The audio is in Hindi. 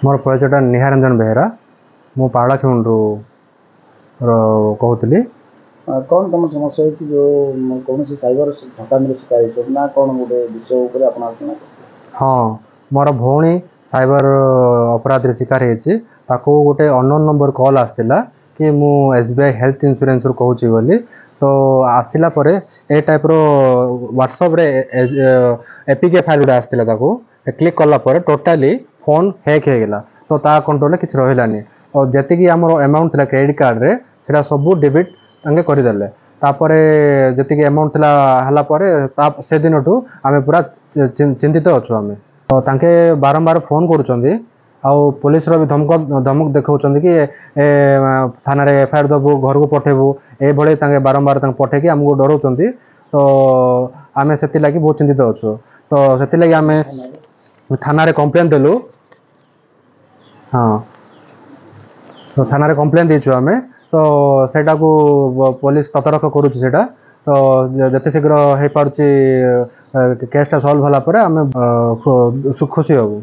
मोर परिचयटा निहारंजन बेहेरा मु पाड़ाखिमुंडू कहूली। कौन तुम समस्या है जो कौन सी साइबर ठकामी शिकार हो ना कौन गोटे विषय उपर आप आलोचना करते? हाँ मोर भौणी साइबर अपराध शिकार होती गोटे अननोन नंबर कॉल आसला कि मु एसबीआई हेल्थ इंश्योरेंस रू कहूँ बोली। तो आसला परे ए टाइप रो व्हाट्सएप रे एपीके फाइल गुड़ा आसला क्लिक कला टोटाली फोन हैक हो गला। तो ता कंट्रोल किसी रही और जी आम अमाउंट था क्रेडिट कार्ड रे सेटा सब डेबिट तांके करदेले। तापर जी अमाउंट था से दिन ठू आम पूरा चिंतित अच्छु आम। तो तांके बारंबार फोन करुँच आउ पुलिस भी धमक देखा कि थाना एफआईआर दबू घर को पठेबू ये बारंबार पठे आमको डराउं। तो आम से बहुत चिंतित अच्छु। तो से आम थाना कंप्लेन देलु। हाँ तो थाना कंप्लेन देचु आम। तो सेटा को पुलिस ततरख करुँच सेटा। तो जिते शीघ्र हो पार्टी केसटा सल्व होला आम खुशी हबू।